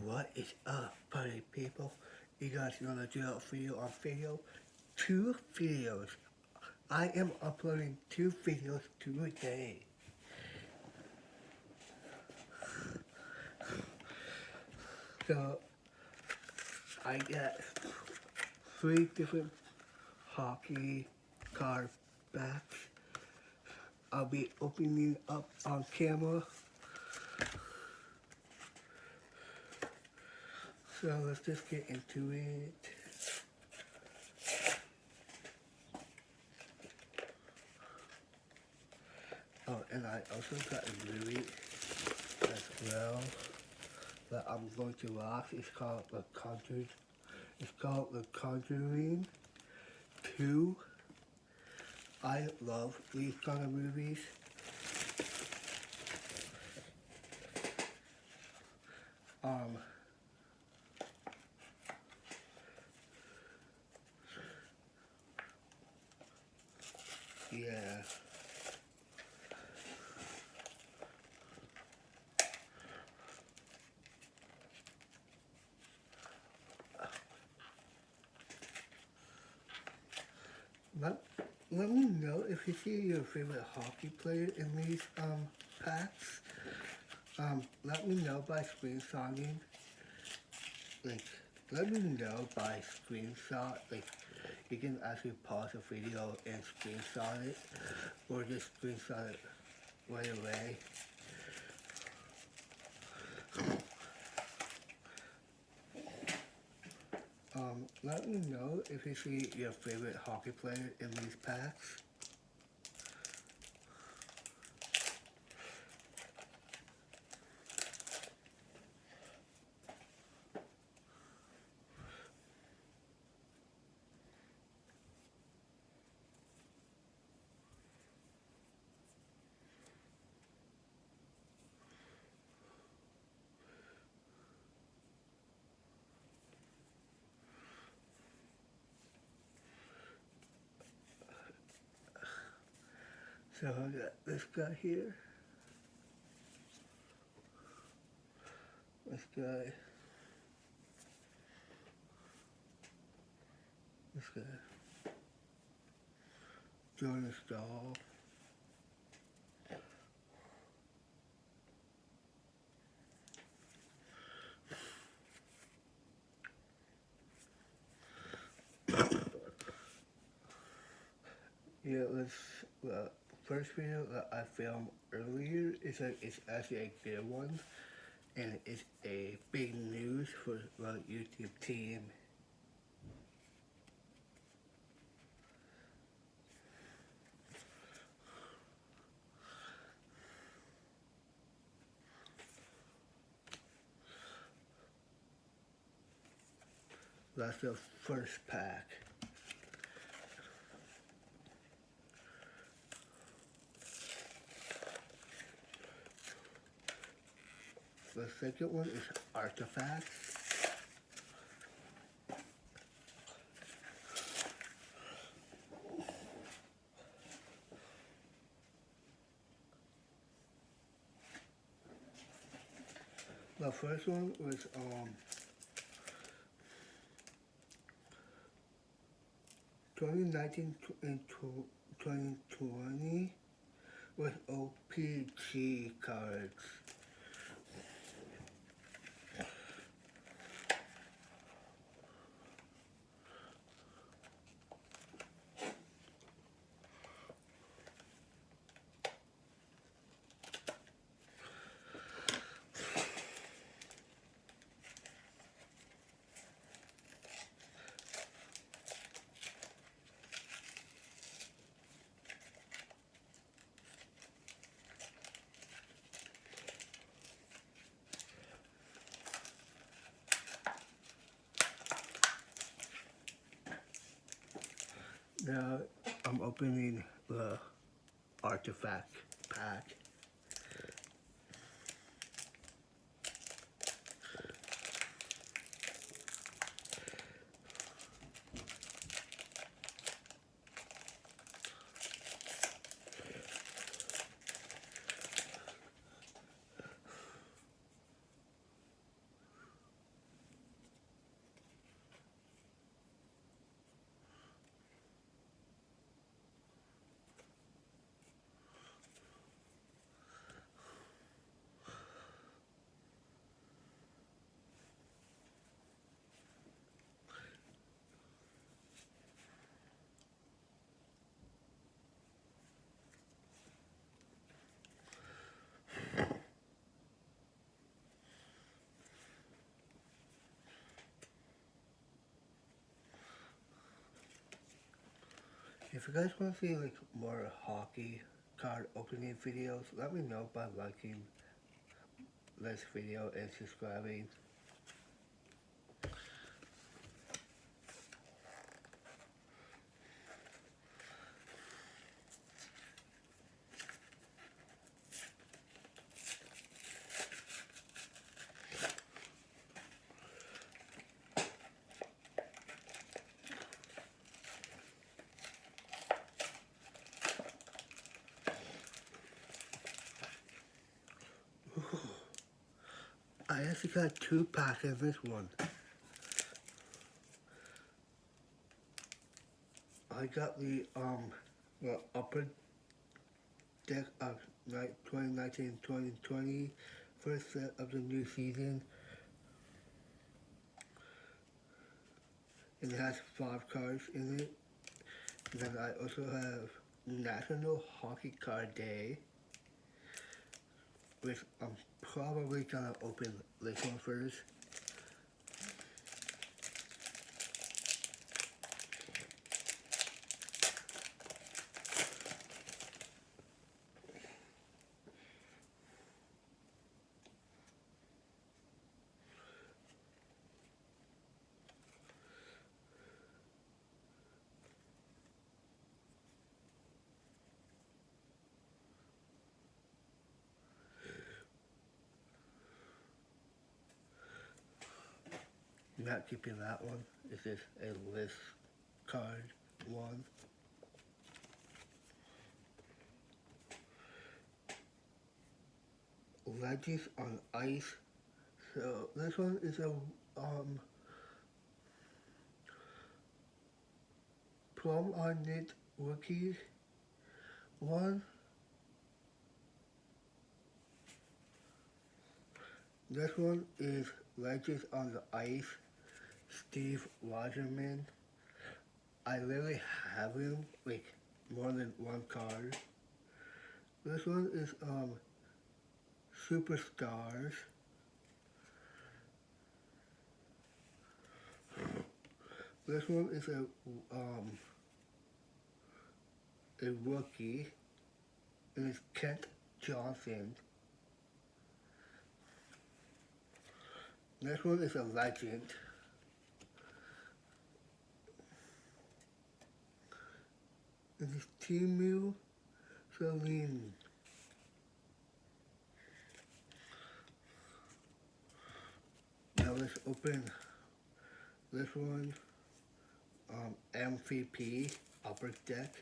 What is up, party people? You guys know the drill for you on video. 2 videos. I am uploading 2 videos today. So, I got 3 different hockey card backs. I'll be opening up on camera. So let's just get into it. Oh, and I also got a movie as well that I'm going to watch. It's called The Conjuring. It's called The Conjuring 2. I love these kind of movies. Um, yeah. Let, let me know if you see your favorite hockey player in these packs. Let me know by screenshotting. Like, let me know by screenshot. Like, you can actually pause the video and screenshot it, or just screenshot it right away. Let me know if you see your favorite hockey player in these packs. So I got this guy here. This guy. This guy. Jonas Dahl. Yeah, the first video that I filmed earlier it's actually a good one, and it's a big news for the YouTube team. That's the first pack. The second one is Artifacts. The first one was 2019 and 2020 with OPG cards. Now I'm opening the Artifact pack. If you guys want to see like more hockey card opening videos, let me know by liking this video and subscribing. I actually got 2 packs in this one. I got the upper deck of 2019-2020 first set of the new season. And it has 5 cards in it. And then I also have National Hockey Card Day, which I'm probably gonna open this one first. Not keeping that one. It's just a list card one. Legends on Ice. So this one is a Plum on Knit Rookies one. This one is Legends on the Ice, Steve Rogerman. I literally have him like more than one card. This one is Superstars. This one is a rookie. It is Kent Johnson. This one is a legend. It is Timu Celine. Now let's open this one. MVP upper deck.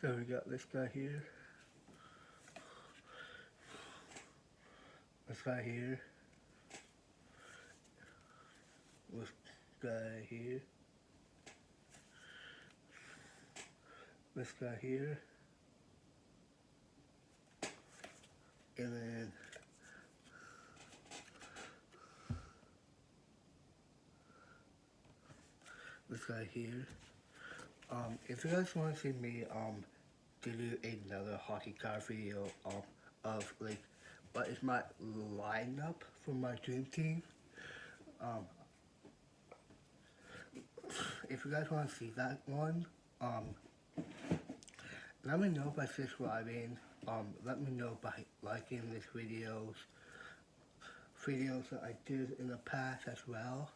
So we got this guy here. This guy here. This guy here. This guy here. And then this guy here. If you guys want to see me to do another hockey card video of like what is my lineup for my dream team, if you guys want to see that one, let me know by subscribing. Let me know by liking this videos that I did in the past as well,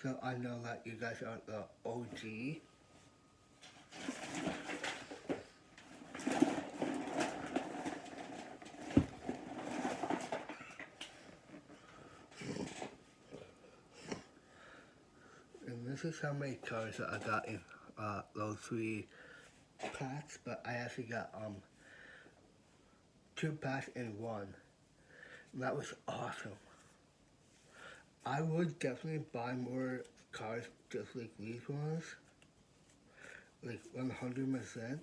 so I know that you guys are the OG. And this is how many cards that I got in those 3 packs, but I actually got 2 packs in one. That was awesome. I would definitely buy more cards just like these ones. like 100%.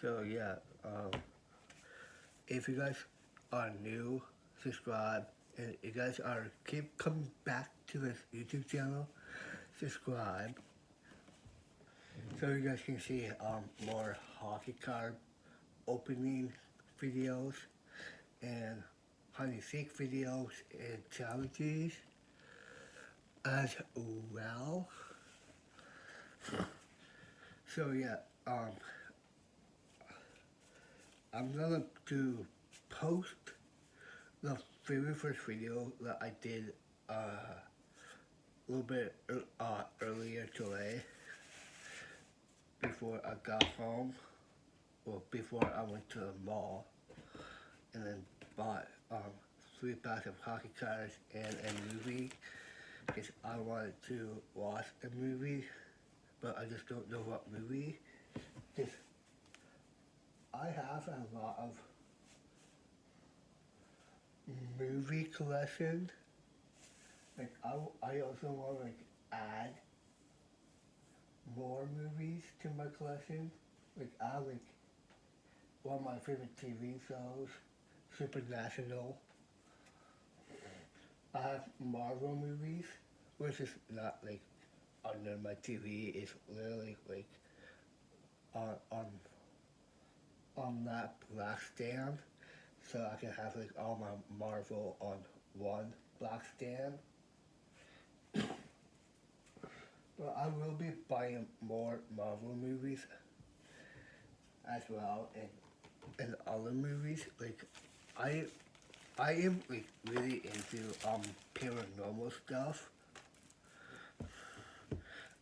So yeah, if you guys are new, subscribe, and you guys are keep coming back to this YouTube channel, subscribe, so you guys can see more hockey card opening videos and honey seek videos and challenges as well. So yeah, I'm gonna to post the very first video that I did a little bit earlier today before I got home, or before I went to the mall, and then bought 3 packs of hockey cards and a movie because I wanted to watch a movie, but I just don't know what movie. Because I have a lot of movie collection. Like I also want to like add more movies to my collection. Like I like one of my favorite TV shows, Supernatural. I have Marvel movies, which is not like under my TV. It's literally like on on on that black stand, so I can have like all my Marvel on one black stand. But I will be buying more Marvel movies as well, and other movies. Like I I am like really into paranormal stuff.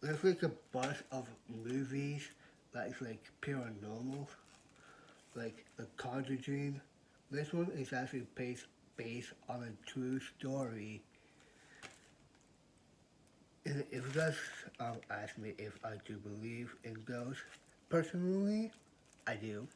There's like a bunch of movies that's like paranormal, like The Conjuring. This one is actually based on a true story. And if you guys ask me if I do believe in ghosts, personally, I do.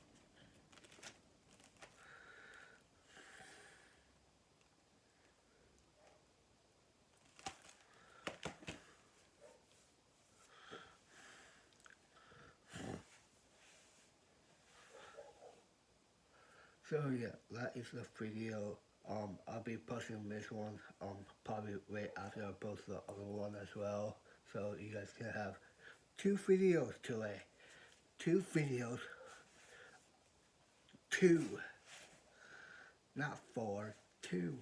So yeah, that is the video. I'll be posting this one probably right after I post the other one as well. So you guys can have 2 videos today. 2 videos. 2. Not 4. 2.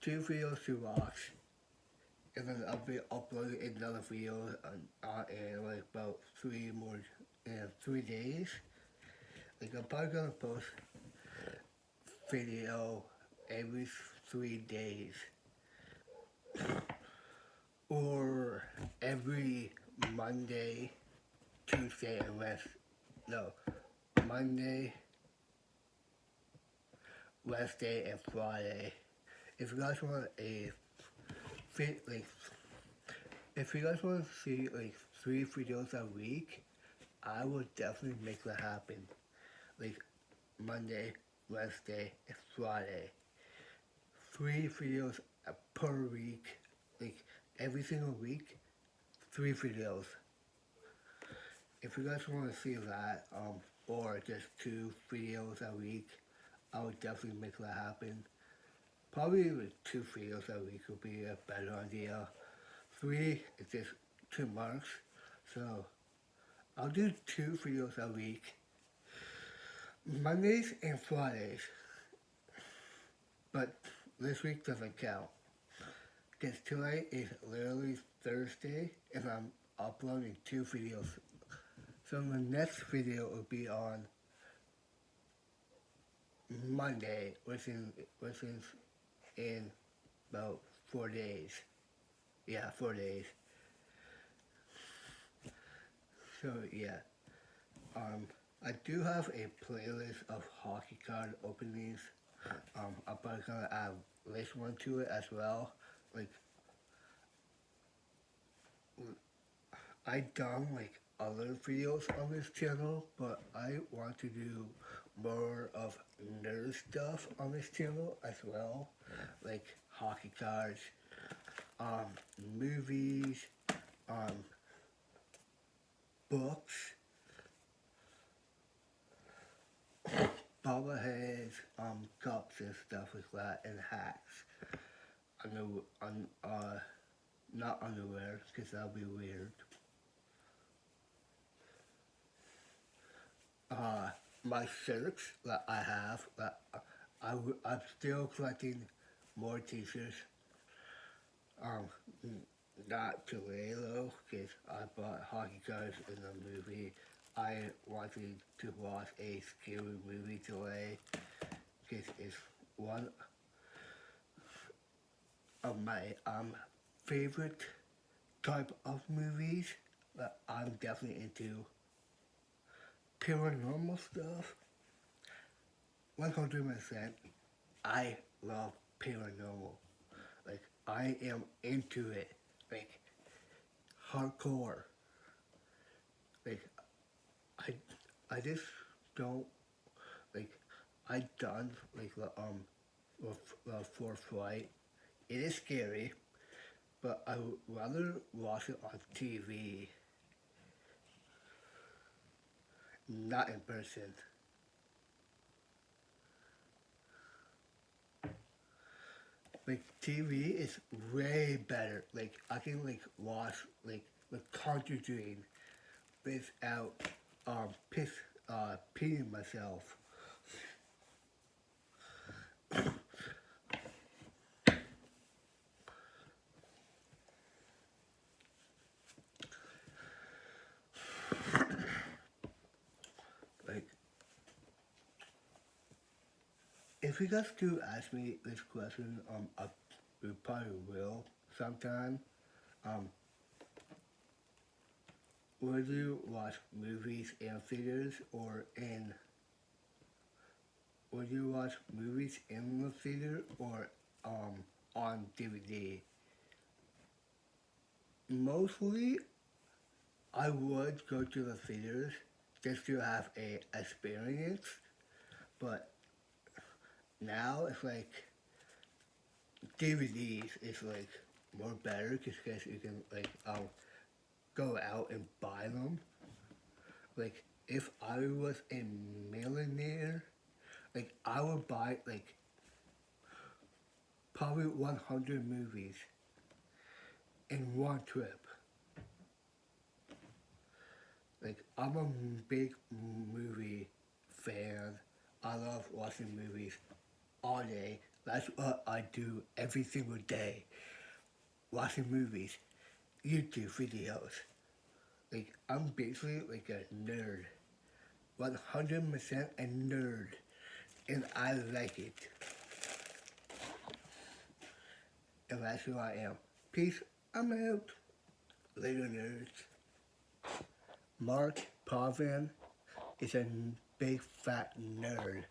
2 videos to watch. And then I'll be uploading another video in like about 3 days. Like I'm probably gonna post video every 3 days, or every Monday, Tuesday, and Monday, Wednesday, and Friday. If you guys want like, if you guys want to see like 3 videos a week, I will definitely make that happen. Like Monday, Wednesday, and Friday. 3 videos per week, like every single week, 3 videos. If you guys want to see that, or just 2 videos a week, I would definitely make that happen. Probably like 2 videos a week would be a better idea. 3 is just too much, so I'll do 2 videos a week, Mondays and Fridays. But this week doesn't count. Because tonight is literally Thursday, and I'm uploading 2 videos. So the next video will be on Monday, which is in about 4 days. Yeah, 4 days. So yeah, I do have a playlist of hockey card openings. I'm probably gonna add this one to it as well. Like I done like other videos on this channel, but I want to do more of nerd stuff on this channel as well, like hockey cards, um, movies, um, books, bobbleheads, cups and stuff like that, and hats. Not underwear, because that'll be weird. My shirts that I have, I'm still collecting more t-shirts. Um, Not today though, because I bought hockey cards in the movie. I wanted to watch a scary movie today, because it's one of my favorite type of movies that I'm definitely into. Paranormal stuff, 100%. I love paranormal. Like, I am into it. Like, hardcore. Like, I, I just don't, like, I done, like, the fourth flight. It is scary, but I would rather watch it on TV, not in person. Like TV is way better. Like I can like watch like the Conjuring without peeing myself. Like if you guys do ask me this question, I probably will sometime. Um, would you watch movies in theaters or in? Would you watch movies in the theater or on DVD? Mostly, I would go to the theaters just to have a experience, but now it's like DVDs is like more better because you can like go out and buy them. Like if I was a millionaire, like I would buy like probably 100 movies in one trip. Like I'm a big movie fan. I love watching movies all day. That's what I do every single day. Watching movies, YouTube videos. Like I'm basically like a nerd. 100% a nerd. And I like it. And that's who I am. Peace. I'm out. Later nerds. Mark Pavan is a big fat nerd.